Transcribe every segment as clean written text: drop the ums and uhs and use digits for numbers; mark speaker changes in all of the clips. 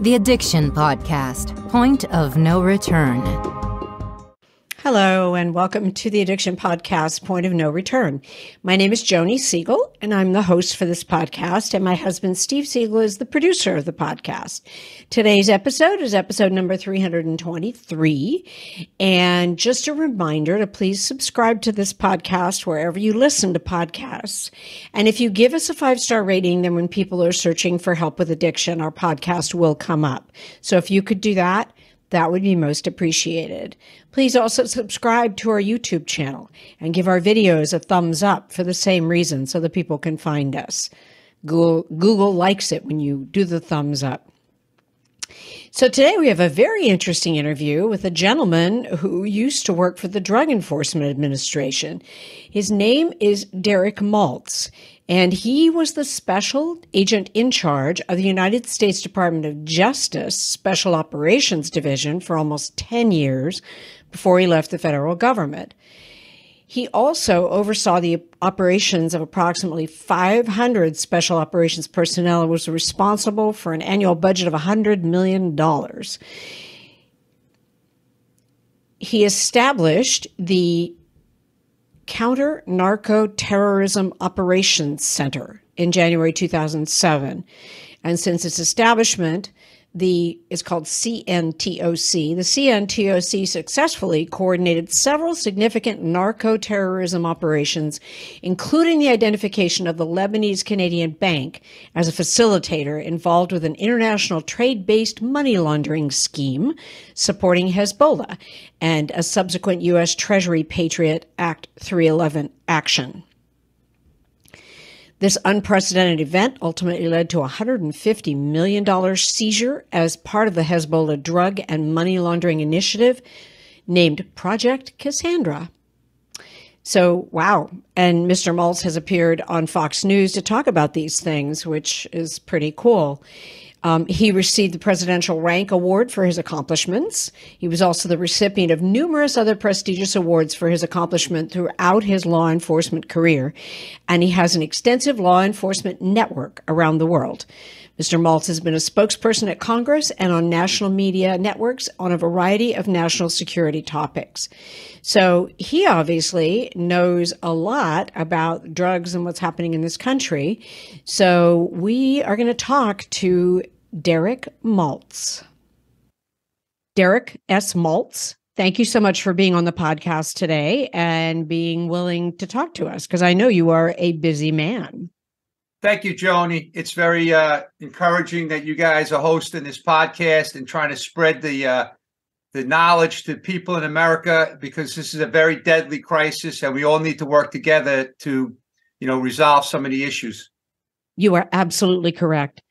Speaker 1: The Addiction Podcast, Point of No Return.
Speaker 2: Hello, and welcome to the Addiction Podcast, Point of No Return. My name is Joni Siegel, and I'm the host for this podcast, and my husband, Steve Siegel, is the producer of the podcast. Today's episode is episode number 323, and just a reminder to please subscribe to this podcast wherever you listen to podcasts. And if you give us a 5-star rating, then when people are searching for help with addiction, our podcast will come up. So if you could do that, that would be most appreciated. Please also subscribe to our YouTube channel and give our videos a thumbs up for the same reason so that people can find us. Google likes it when you do the thumbs up. So today we have a very interesting interview with a gentleman who used to work for the Drug Enforcement Administration. His name is Derek Maltz, and he was the special agent in charge of the United States Department of Justice Special Operations Division for almost 10 years before he left the federal government. He also oversaw the operations of approximately 500 special operations personnel and was responsible for an annual budget of $100 million. He established the Counter-Narco-Terrorism Operations Center in January 2007. And since its establishment, it's called CNTOC. The CNTOC successfully coordinated several significant narco-terrorism operations, including the identification of the Lebanese-Canadian bank as a facilitator involved with an international trade-based money laundering scheme supporting Hezbollah and a subsequent U.S. Treasury Patriot Act 311 action. This unprecedented event ultimately led to a $150 million seizure as part of the Hezbollah drug and money laundering initiative named Project Cassandra. So, wow. And Mr. Maltz has appeared on Fox News to talk about these things, which is pretty cool. He received the Presidential Rank Award for his accomplishments. He was also the recipient of numerous other prestigious awards for his accomplishment throughout his law enforcement career, and he has an extensive law enforcement network around the world. Mr. Maltz has been a spokesperson at Congress and on national media networks on a variety of national security topics. So he obviously knows a lot about drugs and what's happening in this country. So we are going to talk to Derek Maltz. Derek S. Maltz, thank you so much for being on the podcast today and being willing to talk to us, because I know you are a busy man.
Speaker 3: Thank you, Joni. It's very encouraging that you guys are hosting this podcast and trying to spread the knowledge to people in America, because this is a very deadly crisis and we all need to work together to, resolve some of the issues.
Speaker 2: You are absolutely correct.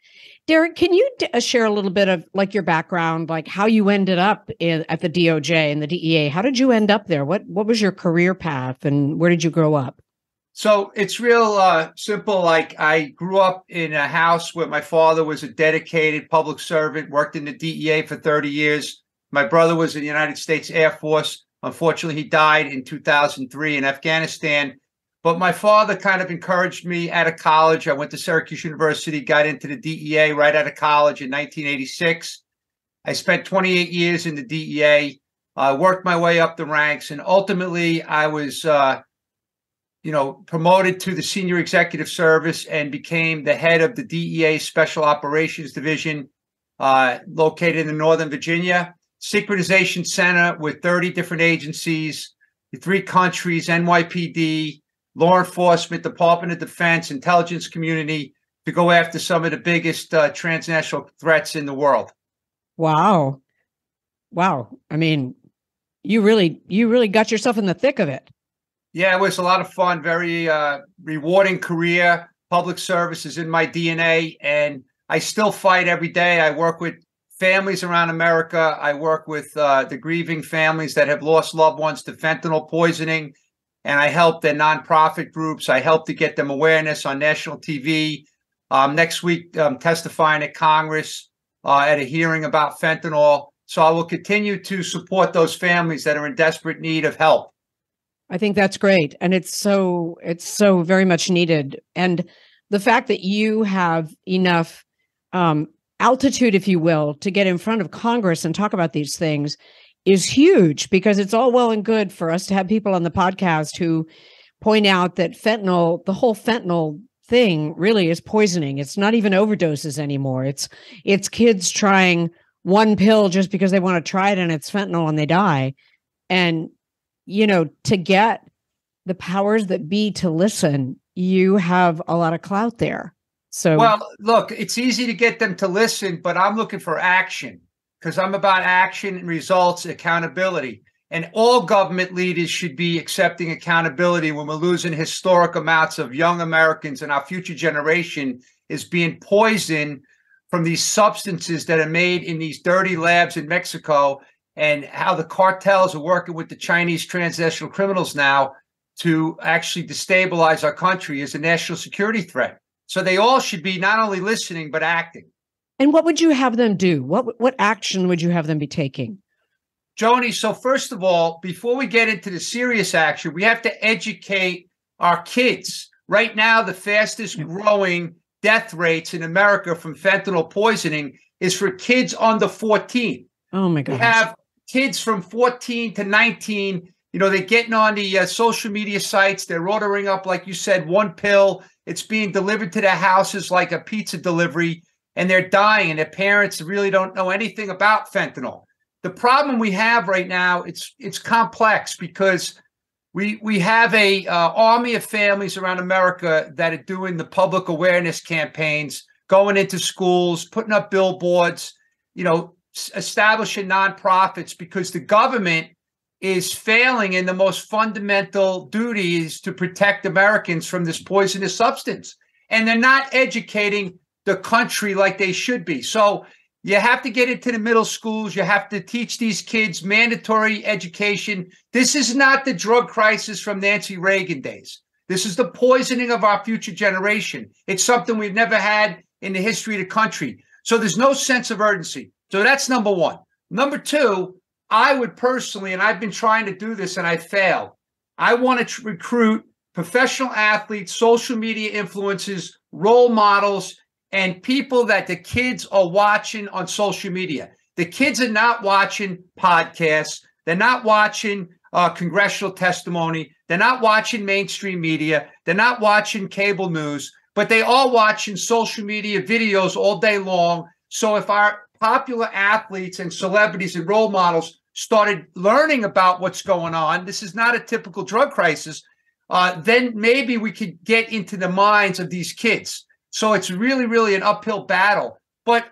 Speaker 2: Derek, can you share a little bit of your background, like how you ended up at the DOJ and the DEA? How did you end up there? What was your career path and where did you grow up?
Speaker 3: So it's real simple. Like, I grew up in a house where my father was a dedicated public servant, worked in the DEA for 30 years. My brother was in the United States Air Force. Unfortunately, he died in 2003 in Afghanistan. But my father kind of encouraged me out of college. I went to Syracuse University, got into the DEA right out of college in 1986. I spent 28 years in the DEA, worked my way up the ranks, and ultimately I was promoted to the senior executive service and became the head of the DEA Special Operations Division, located in Northern Virginia. Secretization center with 30 different agencies, 3 countries, NYPD, law enforcement, Department of Defense, intelligence community, to go after some of the biggest transnational threats in the world.
Speaker 2: Wow. I mean, you really got yourself in the thick of it.
Speaker 3: Yeah, it was a lot of fun, very rewarding career. Public service is in my DNA, and I still fight every day. I work with families around America. I work with the grieving families that have lost loved ones to fentanyl poisoning, and I help their nonprofit groups. I help to get them awareness on national TV. Next week, testifying at Congress at a hearing about fentanyl. So I will continue to support those families that are in desperate need of help.
Speaker 2: I think that's great. And it's so very much needed. And the fact that you have enough altitude, if you will, to get in front of Congress and talk about these things is huge, because it's all well and good for us to have people on the podcast who point out that fentanyl, the whole fentanyl thing really is poisoning. It's not even overdoses anymore. It's kids trying one pill just because they want to try it and it's fentanyl and they die. And, you know, to get the powers that be to listen, you have a lot of clout there. So,
Speaker 3: well, look, it's easy to get them to listen, but I'm looking for action, because I'm about action, results, accountability. And all government leaders should be accepting accountability when we're losing historic amounts of young Americans, and our future generation is being poisoned from these substances that are made in these dirty labs in Mexico, and how the cartels are working with the Chinese transnational criminals now to actually destabilize our country as a national security threat. So they all should be not only listening, but acting.
Speaker 2: And what would you have them do? What action would you have them be taking?
Speaker 3: Joni, so first of all, before we get into the serious action, we have to educate our kids. Right now, the fastest growing death rates in America from fentanyl poisoning is for kids under 14.
Speaker 2: Oh, my gosh.
Speaker 3: We have kids from 14 to 19. You know, they're getting on the social media sites. They're ordering up, like you said, one pill. It's being delivered to their houses like a pizza delivery, and they're dying, and their parents really don't know anything about fentanyl. The problem we have right now, it's complex, because we have a army of families around America that are doing the public awareness campaigns, going into schools, putting up billboards, you know, establishing nonprofits, because the government is failing in the most fundamental duties to protect Americans from this poisonous substance. And they're not educating the country like they should be. So you have to get into the middle schools. You have to teach these kids mandatory education. This is not the drug crisis from Nancy Reagan days. This is the poisoning of our future generation. It's something we've never had in the history of the country. So there's no sense of urgency. So that's number one. Number two, I would personally, and I've been trying to do this and I failed, I want to recruit professional athletes, social media influencers, role models, and people that the kids are watching on social media. The kids are not watching podcasts. They're not watching congressional testimony. They're not watching mainstream media. They're not watching cable news, but they are watching social media videos all day long. So if our popular athletes and celebrities and role models started learning about what's going on, this is not a typical drug crisis, then maybe we could get into the minds of these kids. So it's really, really an uphill battle. But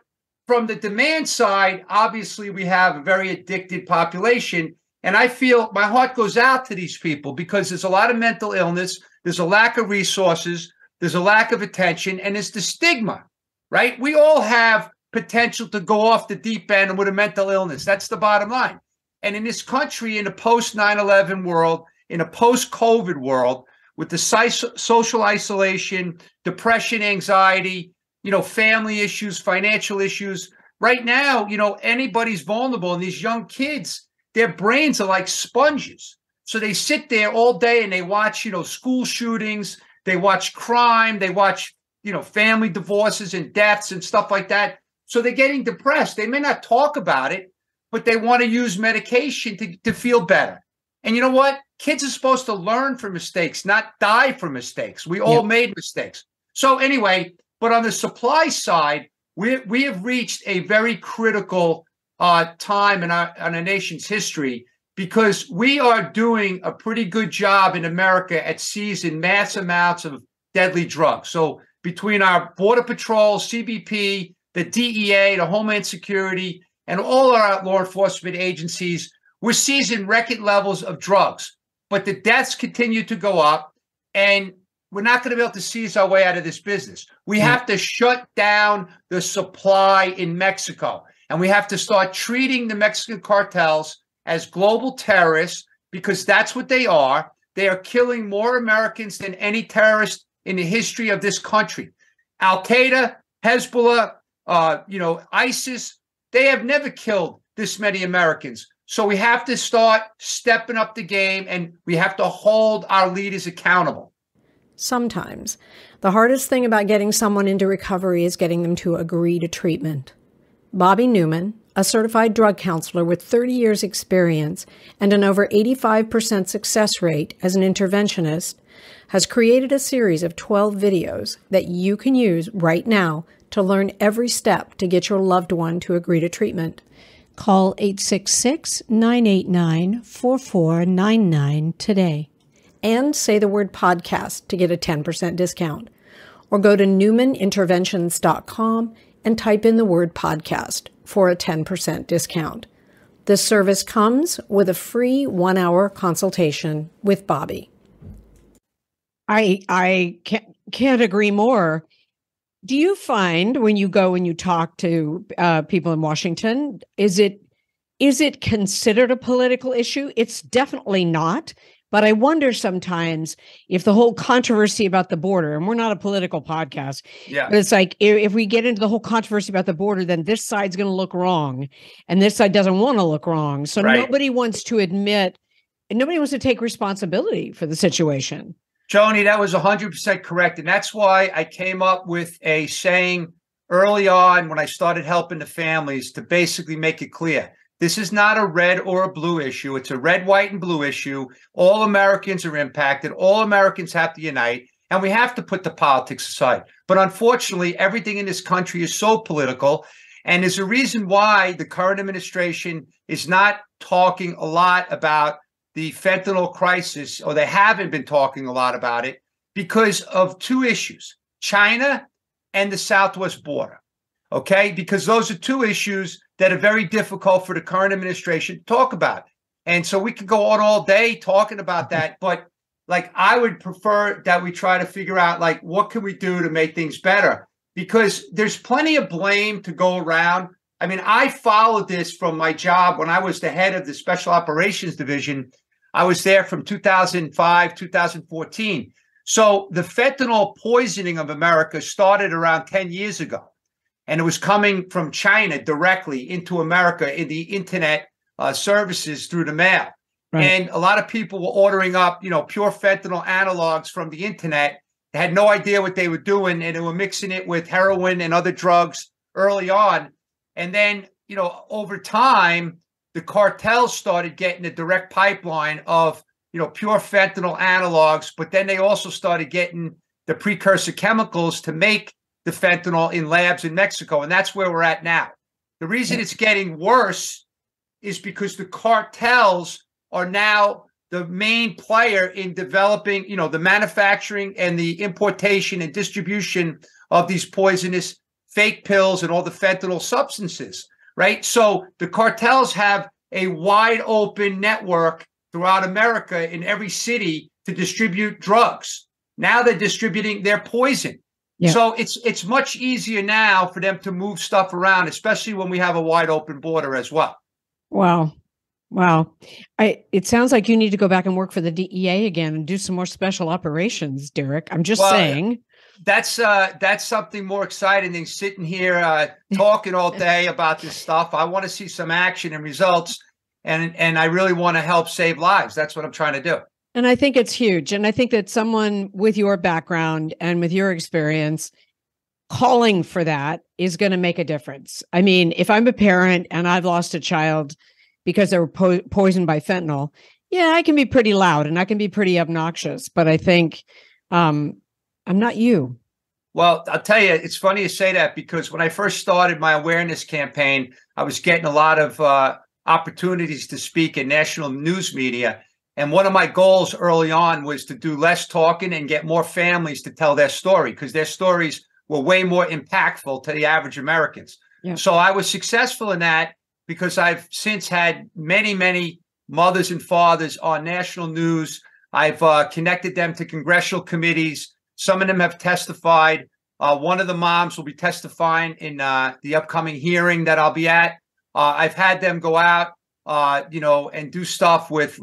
Speaker 3: from the demand side, obviously we have a very addicted population. And I feel my heart goes out to these people, because there's a lot of mental illness. There's a lack of resources. There's a lack of attention. And it's the stigma, right? We all have potential to go off the deep end with a mental illness. That's the bottom line. And in this country, in a post 9/11 world, in a post-COVID world, with the social isolation, depression, anxiety, you know, family issues, financial issues. Right now, you know, anybody's vulnerable. And these young kids, their brains are like sponges. So they sit there all day and they watch, you know, school shootings. They watch crime. They watch, you know, family divorces and deaths and stuff like that. So they're getting depressed. They may not talk about it, but they want to use medication to feel better. And you know what? Kids are supposed to learn from mistakes, not die from mistakes. We all made mistakes. So anyway, but on the supply side, we have reached a very critical time in our nation's history, because we are doing a pretty good job in America at seizing mass amounts of deadly drugs. So between our Border Patrol, CBP, the DEA, the Homeland Security, and all our law enforcement agencies, we're seizing record levels of drugs. But the deaths continue to go up, and we're not going to be able to seize our way out of this business. We have to shut down the supply in Mexico, and we have to start treating the Mexican cartels as global terrorists, because that's what they are. They are killing more Americans than any terrorist in the history of this country. Al-Qaeda, Hezbollah, ISIS, they have never killed this many Americans. So we have to start stepping up the game, and we have to hold our leaders accountable.
Speaker 2: Sometimes the hardest thing about getting someone into recovery is getting them to agree to treatment. Bobby Newman, a certified drug counselor with 30 years experience and an over 85% success rate as an interventionist, has created a series of 12 videos that you can use right now to learn every step to get your loved one to agree to treatment. Call 866-989-4499 today and say the word podcast to get a 10% discount. Or go to newmaninterventions.com and type in the word podcast for a 10% discount. This service comes with a free 1-hour consultation with Bobby. I can't agree more. Do you find when you go and you talk to people in Washington, is it considered a political issue? It's definitely not. But I wonder sometimes if the whole controversy about the border, and we're not a political podcast, but it's like if we get into the whole controversy about the border, then this side's going to look wrong and this side doesn't want to look wrong. So nobody wants to admit and nobody wants to take responsibility for the situation.
Speaker 3: Joni, that was 100% correct. And that's why I came up with a saying early on when I started helping the families to basically make it clear. This is not a red or a blue issue. It's a red, white, and blue issue. All Americans are impacted. All Americans have to unite, and we have to put the politics aside. But unfortunately, everything in this country is so political, and there's a reason why the current administration is not talking a lot about the fentanyl crisis, or they haven't been talking a lot about it, because of two issues, China and the southwest border, okay? Because those are two issues that are very difficult for the current administration to talk about. And so we could go on all day talking about that, but like I would prefer that we try to figure out like what can we do to make things better, because there's plenty of blame to go around. I mean, I followed this from my job when I was the head of the Special Operations Division. I was there from 2005, 2014. So the fentanyl poisoning of America started around 10 years ago. And it was coming from China directly into America in the internet services through the mail. Right. And a lot of people were ordering up, pure fentanyl analogs from the internet. They had no idea what they were doing, and they were mixing it with heroin and other drugs early on. And then, over time, the cartels started getting a direct pipeline of, pure fentanyl analogs, but then they also started getting the precursor chemicals to make the fentanyl in labs in Mexico. And that's where we're at now. The reason it's getting worse is because the cartels are now the main player in developing, the manufacturing and the importation and distribution of these poisonous fake pills and all the fentanyl substances, right? So the cartels have a wide open network throughout America in every city to distribute drugs. Now they're distributing their poison. Yeah. So it's much easier now for them to move stuff around, especially when we have a wide open border as well.
Speaker 2: Wow. It sounds like you need to go back and work for the DEA again and do some more special operations, Derek. I'm just saying.
Speaker 3: That's something more exciting than sitting here talking all day about this stuff. I want to see some action and results, and I really want to help save lives. That's what I'm trying to do.
Speaker 2: And I think it's huge. And I think that someone with your background and with your experience calling for that is going to make a difference. I mean, if I'm a parent and I've lost a child because they were poisoned by fentanyl, yeah, I can be pretty loud and I can be pretty obnoxious. But I think I'm not you.
Speaker 3: Well, I'll tell you, it's funny you say that, because when I first started my awareness campaign, I was getting a lot of opportunities to speak in national news media. And one of my goals early on was to do less talking and get more families to tell their story, because their stories were way more impactful to the average Americans. Yeah. So I was successful in that, because I've since had many, many mothers and fathers on national news. I've connected them to congressional committees. Some of them have testified. One of the moms will be testifying in the upcoming hearing that I'll be at. I've had them go out and do stuff with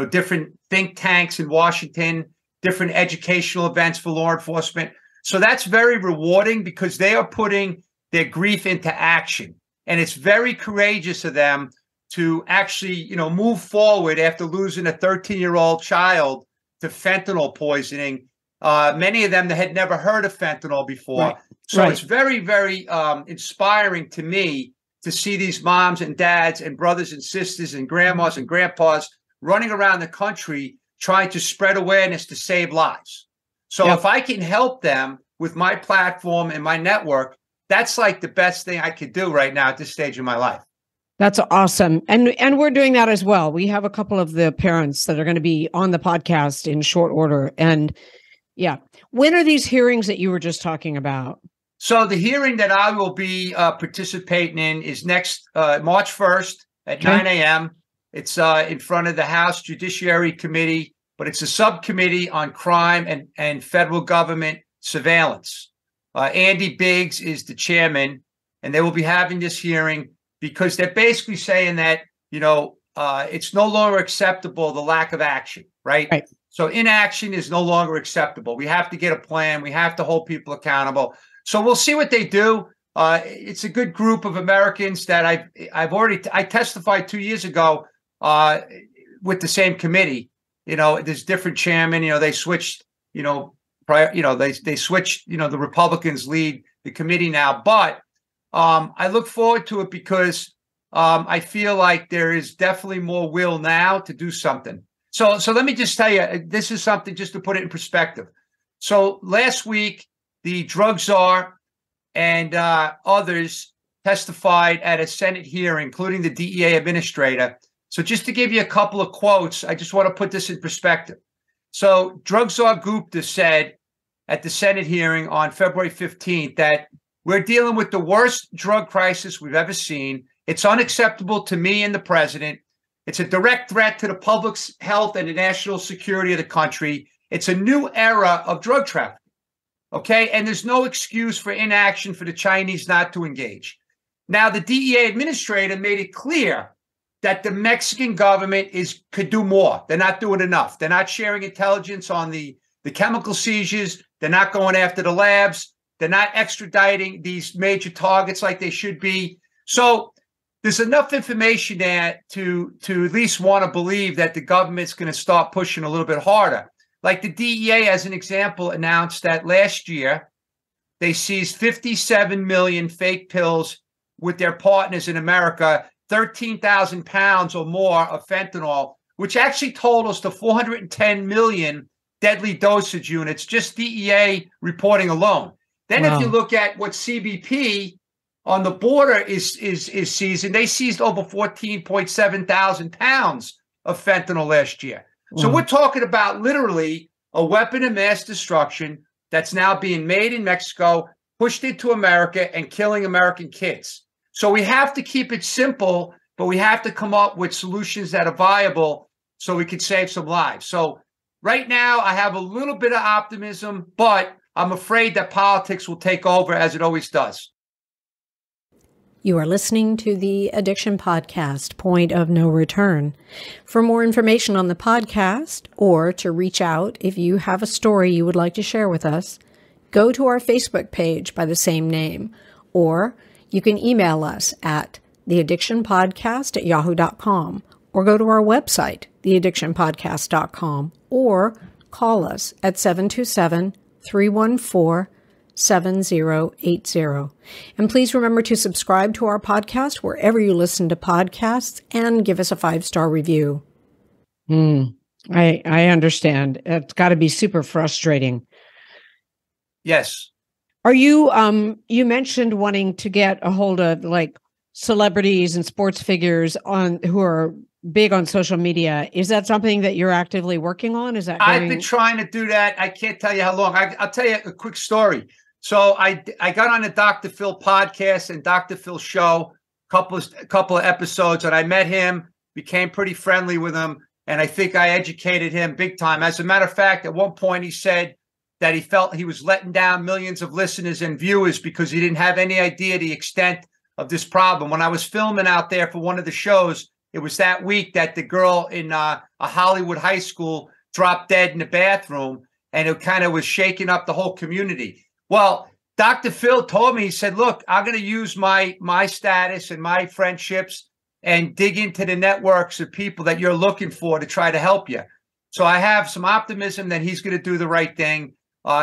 Speaker 3: different think tanks in Washington, different educational events for law enforcement. So that's very rewarding, because they are putting their grief into action. And it's very courageous of them to actually, move forward after losing a 13-year-old child to fentanyl poisoning. Many of them that had never heard of fentanyl before. Right. So
Speaker 2: Right.
Speaker 3: it's very, very inspiring to me to see these moms and dads and brothers and sisters and grandmas and grandpas running around the country trying to spread awareness to save lives. So
Speaker 2: Yep.
Speaker 3: if I can help them with my platform and my network, that's like the best thing I could do right now at this stage of my life.
Speaker 2: That's awesome. And we're doing that as well. We have a couple of the parents that are going to be on the podcast in short order. And yeah. When are these hearings that you were just talking about?
Speaker 3: So the hearing that I will be participating in is next March 1st at 9 a.m. It's in front of the House Judiciary Committee, but it's a subcommittee on crime and federal government surveillance. Andy Biggs is the chairman, and they will be having this hearing because they're basically saying that, it's no longer acceptable, the lack of action, right? So inaction is no longer acceptable. We have to get a plan. We have to hold people accountable. So we'll see what they do. It's a good group of Americans that I testified 2 years ago with the same committee. There's different chairmen. They switched. They switched. The Republicans lead the committee now. But I look forward to it because I feel like there is definitely more will now to do something. So let me just tell you, this is something just to put it in perspective. So last week, the drug czar and others testified at a Senate hearing, including the DEA administrator. So just to give you a couple of quotes, I just want to put this in perspective. So drug czar Gupta said at the Senate hearing on February 15th that we're dealing with the worst drug crisis we've ever seen. It's unacceptable to me and the president. It's a direct threat to the public's health and the national security of the country. It's a new era of drug trafficking. Okay, and there's no excuse for inaction for the Chinese not to engage. Now, the DEA administrator made it clear that the Mexican government could do more. They're not doing enough. They're not sharing intelligence on the chemical seizures. They're not going after the labs. They're not extraditing these major targets like they should be. So there's enough information there to at least want to believe that the government's going to start pushing a little bit harder. Like the DEA, as an example, announced that last year they seized 57 million fake pills with their partners in America, 13,000 pounds or more of fentanyl, which actually totals to 410 million deadly dosage units, just DEA reporting alone. Then if you look at what CBP on the border is seizing, they seized over 14.7 thousand pounds of fentanyl last year. So we're talking about literally a weapon of mass destruction that's now being made in Mexico, pushed into America, and killing American kids. So we have to keep it simple, but we have to come up with solutions that are viable so we can save some lives. So right now, I have a little bit of optimism, but I'm afraid that politics will take over as it always does.
Speaker 2: You are listening to the Addiction Podcast, Point of No Return. For more information on the podcast or to reach out if you have a story you would like to share with us, go to our Facebook page by the same name, or you can email us at theaddictionpodcast@yahoo.com, or go to our website, theaddictionpodcast.com, or call us at 727-314-7080. And please remember to subscribe to our podcast wherever you listen to podcasts and give us a 5-star review. I understand. It's got to be super frustrating.
Speaker 3: Yes.
Speaker 2: Are you, you mentioned wanting to get a hold of like celebrities and sports figures who are big on social media. Is that something that you're actively working on?
Speaker 3: I've been trying to do that. I can't tell you how long. I'll tell you a quick story. So I got on the Dr. Phil podcast and Dr. Phil show, couple of episodes, and I met him, became pretty friendly with him, and I think I educated him big time. As a matter of fact, at one point he said that he felt he was letting down millions of listeners and viewers because he didn't have any idea the extent of this problem. When I was filming out there for one of the shows, it was that week that the girl in a Hollywood high school dropped dead in the bathroom, and it kind of was shaking up the whole community. Well, Dr. Phil told me, he said, look, I'm going to use my status and my friendships and dig into the networks of people that you're looking for to try to help you. So I have some optimism that he's going to do the right thing.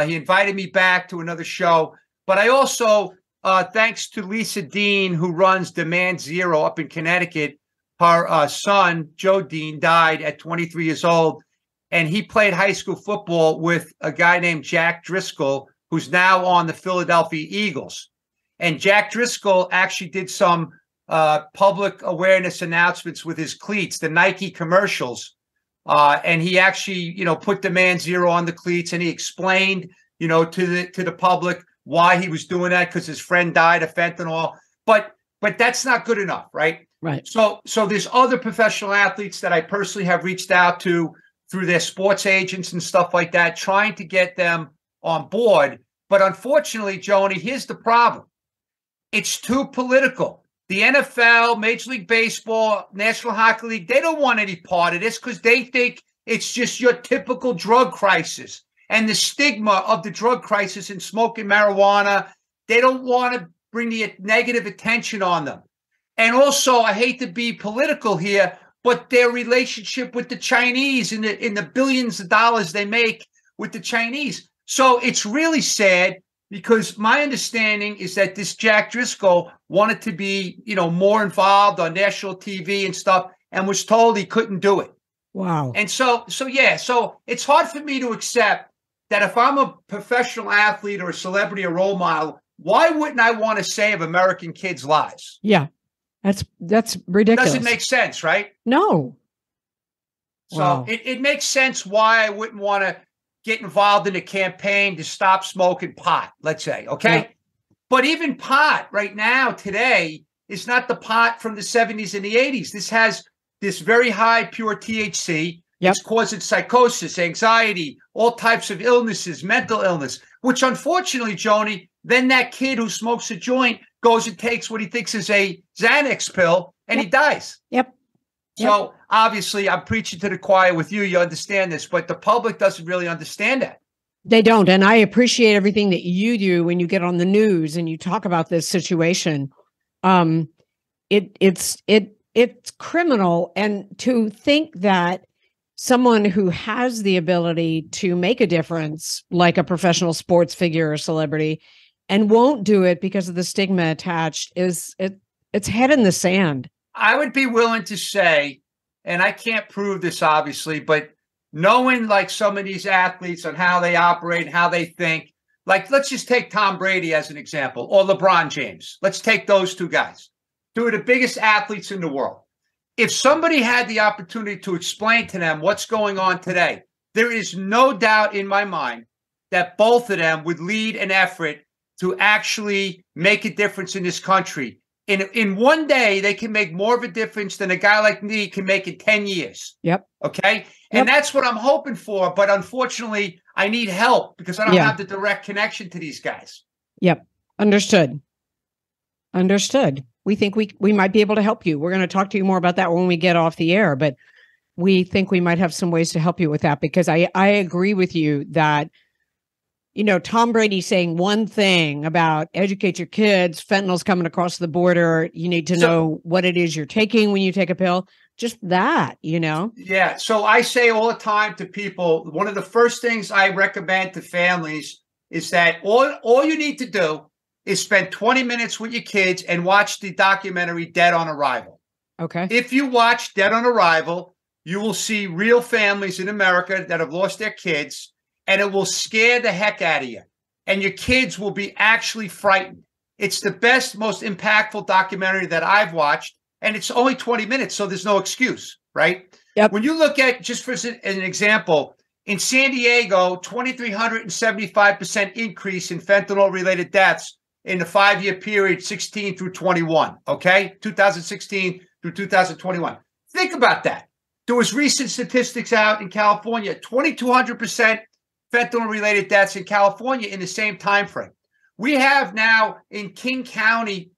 Speaker 3: He invited me back to another show. But I also, thanks to Lisa Dean, who runs Demand Zero up in Connecticut, her son, Joe Dean, died at 23 years old. And he played high school football with a guy named Jack Driscoll, who's now on the Philadelphia Eagles. And Jack Driscoll actually did some public awareness announcements with his cleats, the Nike commercials. And he actually, put Demand Zero on the cleats, and he explained, to the public why he was doing that, because his friend died of fentanyl. But that's not good enough, right?
Speaker 2: Right.
Speaker 3: So there's other professional athletes that I personally have reached out to through their sports agents and stuff like that, trying to get them on board. But unfortunately, Joni, here's the problem. It's too political. The NFL, Major League Baseball, National Hockey League, they don't want any part of this because they think it's just your typical drug crisis. And the stigma of the drug crisis and smoking marijuana, they don't want to bring the negative attention on them. And also, I hate to be political here, but their relationship with the Chinese in the billions of dollars they make with the Chinese. So it's really sad, because my understanding is that this Jack Driscoll wanted to be, more involved on national TV and stuff, and was told he couldn't do it.
Speaker 2: Wow.
Speaker 3: And so it's hard for me to accept that if I'm a professional athlete or a celebrity or role model, why wouldn't I want to save American kids' lives?
Speaker 2: Yeah. That's ridiculous.
Speaker 3: Doesn't make sense, right?
Speaker 2: No.
Speaker 3: So
Speaker 2: Wow.
Speaker 3: it makes sense why I wouldn't want to get involved in a campaign to stop smoking pot, let's say, okay?
Speaker 2: Yeah.
Speaker 3: But even pot right now, today, is not the pot from the 70s and the 80s. This has this very high pure THC.
Speaker 2: Yep.
Speaker 3: It's causing psychosis, anxiety, all types of illnesses, mental illness, which unfortunately, Joni, then that kid who smokes a joint goes and takes what he thinks is a Xanax pill, and he dies.
Speaker 2: Yep.
Speaker 3: So obviously, I'm preaching to the choir with you. You understand this, but the public doesn't really understand that.
Speaker 2: They don't. And I appreciate everything that you do when you get on the news and you talk about this situation. It's criminal. And to think that someone who has the ability to make a difference, like a professional sports figure or celebrity, and won't do it because of the stigma attached, it's head in the sand.
Speaker 3: I would be willing to say, and I can't prove this obviously, but knowing like some of these athletes on how they operate and how they think, like let's just take Tom Brady as an example, or LeBron James. Let's take those two guys, two of the biggest athletes in the world. If somebody had the opportunity to explain to them what's going on today, there is no doubt in my mind that both of them would lead an effort to actually make a difference in this country. In one day, they can make more of a difference than a guy like me can make in 10 years.
Speaker 2: Yep.
Speaker 3: Okay? And that's what I'm hoping for. But unfortunately, I need help because I don't have the direct connection to these guys.
Speaker 2: Yep. Understood. We think we might be able to help you. We're going to talk to you more about that when we get off the air, but we think we might have some ways to help you with that, because I agree with you that, Tom Brady saying one thing about educate your kids, fentanyl's coming across the border, you need to know what it is you're taking when you take a pill, just that,
Speaker 3: Yeah. So I say all the time to people, one of the first things I recommend to families is that all you need to do is spend 20 minutes with your kids and watch the documentary Dead on Arrival.
Speaker 2: Okay.
Speaker 3: If you watch Dead on Arrival, you will see real families in America that have lost their kids, and it will scare the heck out of you. And your kids will be actually frightened. It's the best, most impactful documentary that I've watched, and it's only 20 minutes, so there's no excuse, right?
Speaker 2: Yep.
Speaker 3: When you look at, just for an example, in San Diego, 2,375% increase in fentanyl-related deaths in the 5-year period, 16 through 21, okay? 2016 through 2021. Think about that. There was recent statistics out in California, 2,200% fentanyl-related deaths in California in the same time frame. We have now in King County,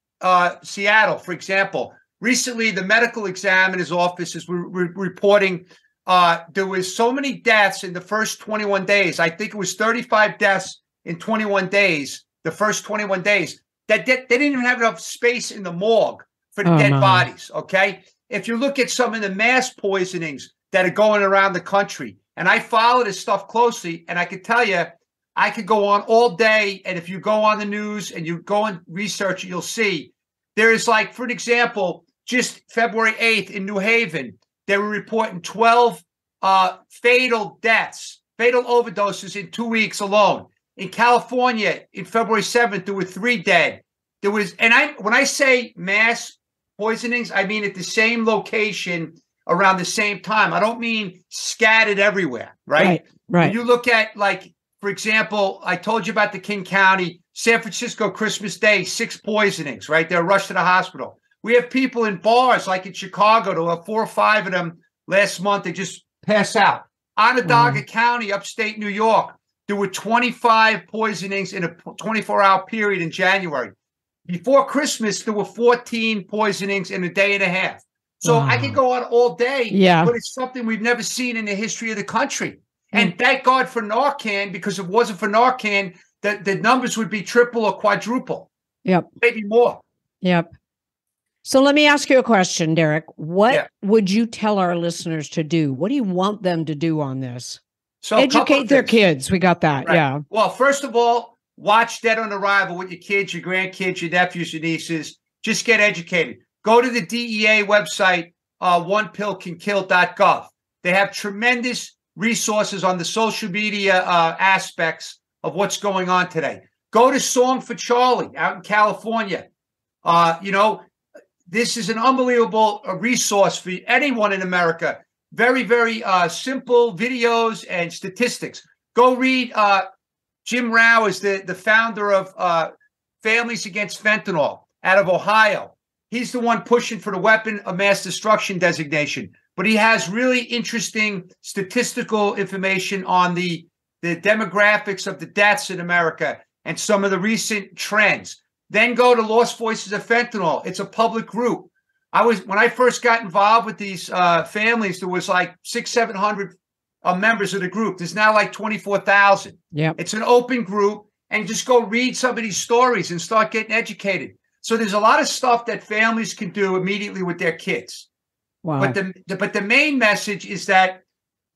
Speaker 3: Seattle, for example, recently the medical examiner's office is reporting there was so many deaths in the first 21 days. I think it was 35 deaths in 21 days, the first 21 days, that they didn't even have enough space in the morgue for the dead bodies, okay? If you look at some of the mass poisonings that are going around the country, and I follow this stuff closely, and I can tell you, I could go on all day. And if you go on the news and you go and research it, you'll see there is, like, for an example, just February 8th in New Haven, they were reporting 12 fatal deaths, fatal overdoses in 2 weeks alone. In California, in February 7th, there were 3 dead. There was, and when I say mass poisonings, I mean at the same location around the same time. I don't mean scattered everywhere, right?
Speaker 2: Right.
Speaker 3: When you look at, like, for example, I told you about the King County, San Francisco, Christmas Day, 6 poisonings, right? They're rushed to the hospital. We have people in bars, like in Chicago, there were 4 or 5 of them last month. They just pass out. Onondaga County, upstate New York, there were 25 poisonings in a 24-hour period in January. Before Christmas, there were 14 poisonings in a day and a half. So I could go on all day, but it's something we've never seen in the history of the country. And thank God for Narcan, because if it wasn't for Narcan, the numbers would be triple or quadruple.
Speaker 2: Yep.
Speaker 3: Maybe more.
Speaker 2: Yep. So let me ask you a question, Derek. What would you tell our listeners to do? What do you want them to do on this?
Speaker 3: So
Speaker 2: educate their kids. We got that.
Speaker 3: Right.
Speaker 2: Yeah.
Speaker 3: Well, first of all, watch Dead on Arrival with your kids, your grandkids, your nephews, your nieces. Just get educated. Go to the DEA website, onepillcankill.gov. They have tremendous resources on the social media aspects of what's going on today. Go to Song for Charlie out in California. This is an unbelievable resource for anyone in America. Very, very simple videos and statistics. Go read Jim Rao is the founder of Families Against Fentanyl out of Ohio. He's the one pushing for the weapon of mass destruction designation. But he has really interesting statistical information on the demographics of the deaths in America and some of the recent trends. Then go to Lost Voices of Fentanyl. It's a public group. When I first got involved with these families, there was like 600-700 members of the group. There's now like 24,000. Yeah, it's an open group, and just go read some of these stories and start getting educated. So there's a lot of stuff that families can do immediately with their kids. Wow. But the main message is that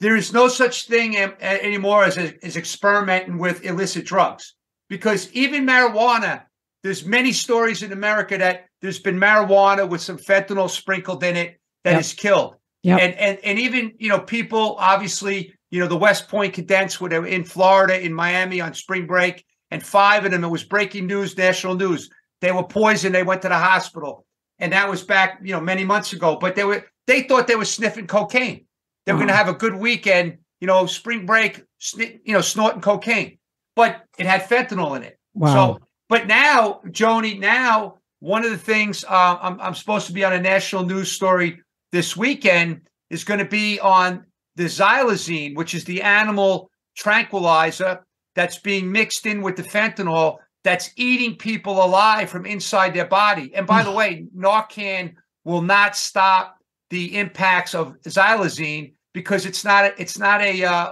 Speaker 3: there is no such thing anymore as experimenting with illicit drugs, because even marijuana, there's many stories in America that there's been marijuana with some fentanyl sprinkled in it that has killed. Yep. And even, people, obviously, the West Point cadets, when they were in Florida, in Miami on spring break, and 5 of them, it was breaking news, national news. They were poisoned. They went to the hospital. And that was back, many months ago. But they thought they were sniffing cocaine. They were going to have a good weekend, spring break, snorting cocaine. But it had fentanyl in it. Wow. So, but now, Joni, one of the things I'm supposed to be on a national news story this weekend is going to be on the xylazine, which is the animal tranquilizer that's being mixed in with the fentanyl that's eating people alive from inside their body. And by the way, Narcan will not stop the impacts of xylazine because it's not a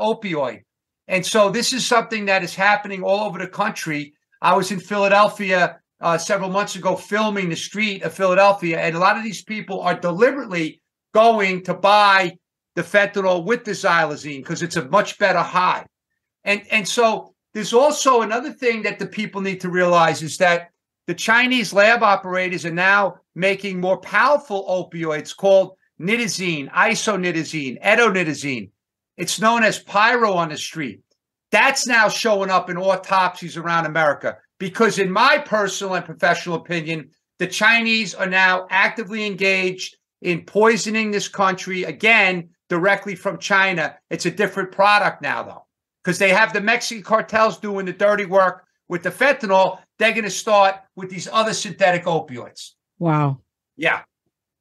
Speaker 3: opioid. And so this is something that is happening all over the country. I was in Philadelphia several months ago filming the street of Philadelphia, and a lot of these people are deliberately going to buy the fentanyl with the xylazine because it's a much better high. And so there's also another thing that the people need to realize is that the Chinese lab operators are now making more powerful opioids called nitazene, isonitazene, etonitazene. It's known as pyro on the street. That's now showing up in autopsies around America because, in my personal and professional opinion, the Chinese are now actively engaged in poisoning this country, again, directly from China. It's a different product now, though, because they have the Mexican cartels doing the dirty work with the fentanyl. They're going to start with these other synthetic opioids.
Speaker 2: Wow.
Speaker 3: Yeah.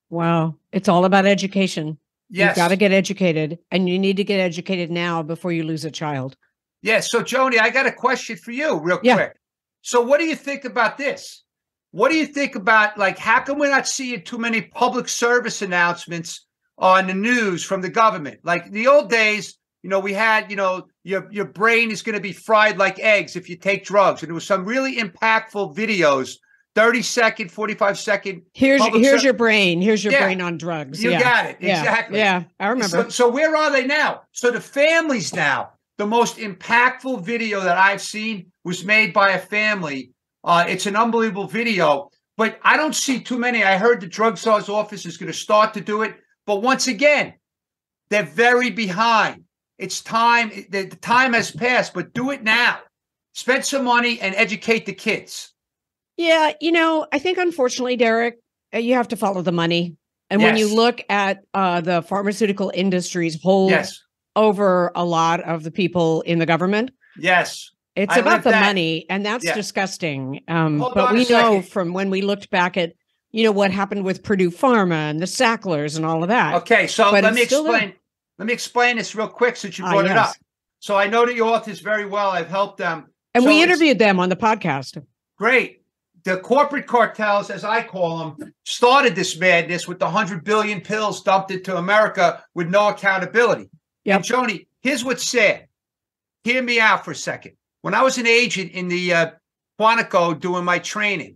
Speaker 2: Wow. It's all about education.
Speaker 3: Yes.
Speaker 2: You've got to get educated, and you need to get educated now before you lose a child.
Speaker 3: Yeah. So, Joni, I got a question for you real quick. So what do you think about this? What do you think about, like, how come we're not seeing too many public service announcements on the news from the government? Like in the old days, we had, your brain is going to be fried like eggs if you take drugs. And there was some really impactful videos, 30-second, 45-second.
Speaker 2: Here's your brain. Here's your brain on drugs.
Speaker 3: You got it.
Speaker 2: Yeah.
Speaker 3: Exactly.
Speaker 2: Yeah, I remember.
Speaker 3: So where are they now? So the families now, the most impactful video that I've seen was made by a family. It's an unbelievable video, but I don't see too many. I heard the drug czar's office is going to start to do it. But once again, they're very behind. It's time. The time has passed, but do it now. Spend some money and educate the kids.
Speaker 2: Yeah, I think unfortunately, Derek, you have to follow the money. And when you look at the pharmaceutical industry's hold over a lot of the people in the government, it's about the money, and that's disgusting. But we know from when we looked back at, what happened with Purdue Pharma and the Sacklers and all of that.
Speaker 3: Okay, so let me explain. Let me explain this real quick since you brought it up. So I know the authors very well. I've helped them.
Speaker 2: And we interviewed them on the podcast. Great.
Speaker 3: The corporate cartels, as I call them, started this madness with the 100 billion pills dumped into America with no accountability. And Joni, here's what's sad. Hear me out for a second. When I was an agent in the Quantico doing my training,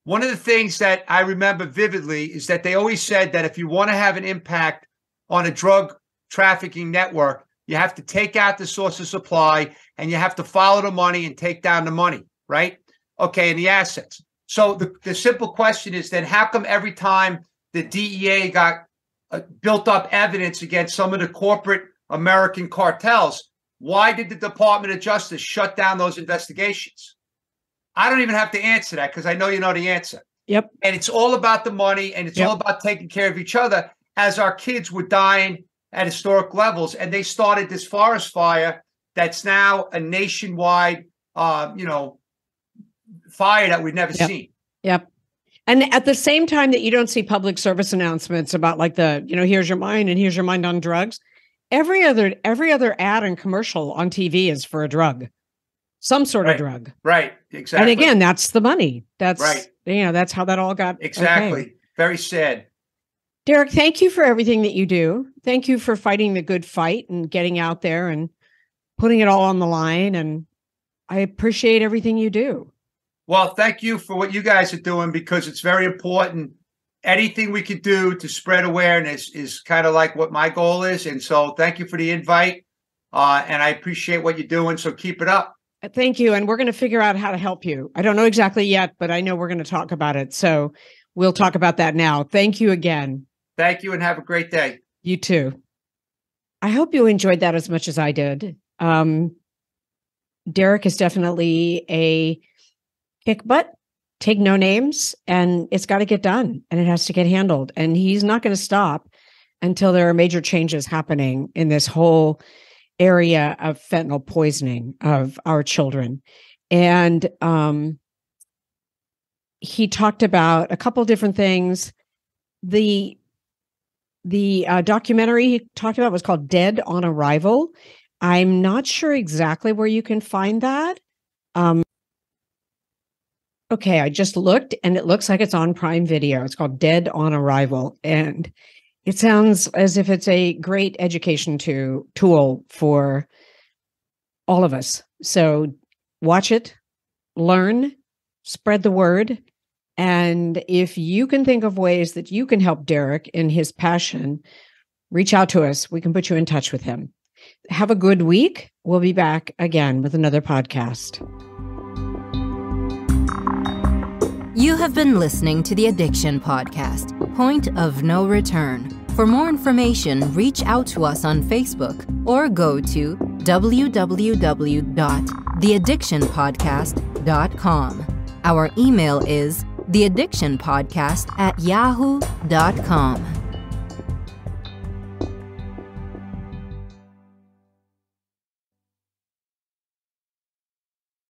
Speaker 3: one of the things that I remember vividly is that they always said that if you want to have an impact on a drug trafficking network, you have to take out the source of supply and you have to follow the money and take down the money, right? Okay, and the assets. So the simple question is then how come every time the DEA got built up evidence against some of the corporate American cartels, why did the Department of Justice shut down those investigations? I don't even have to answer that because I know you know the answer.
Speaker 2: Yep.
Speaker 3: And it's all about the money, and it's all about taking care of each other as our kids were dying at historic levels. And they started this forest fire that's now a nationwide, fire that we've never seen.
Speaker 2: Yep. And at the same time that you don't see public service announcements about like here's your mind and here's your mind on drugs, every other ad and commercial on TV is for a drug, some sort of drug.
Speaker 3: Right. Exactly.
Speaker 2: And again, that's the money. That's right. That's how that all got.
Speaker 3: Exactly.
Speaker 2: Okay.
Speaker 3: Very sad.
Speaker 2: Derek, thank you for everything that you do. Thank you for fighting the good fight and getting out there and putting it all on the line. And I appreciate everything you do.
Speaker 3: Well, thank you for what you guys are doing because it's very important. Anything we could do to spread awareness is kind of like what my goal is. And so thank you for the invite. And I appreciate what you're doing. So keep it up.
Speaker 2: Thank you. And we're going to figure out how to help you. I don't know exactly yet, but I know we're going to talk about it. So we'll talk about that now. Thank you again.
Speaker 3: Thank you and have a great day.
Speaker 2: You too. I hope you enjoyed that as much as I did. Derek is definitely a kick butt, take no names, and it's got to get done and it has to get handled. And he's not going to stop until there are major changes happening in this whole area of fentanyl poisoning of our children. And he talked about a couple different things. The documentary he talked about was called Dead on Arrival. I'm not sure exactly where you can find that. Okay, I just looked and it looks like it's on Prime Video. It's called Dead on Arrival. And it sounds as if it's a great education tool for all of us. So watch it, learn, spread the word. And if you can think of ways that you can help Derek in his passion, reach out to us. We can put you in touch with him. Have a good week. We'll be back again with another podcast.
Speaker 1: You have been listening to the Addiction Podcast, Point of No Return. For more information, reach out to us on Facebook or go to www.theaddictionpodcast.com. Our email is theaddictionpodcast@yahoo.com.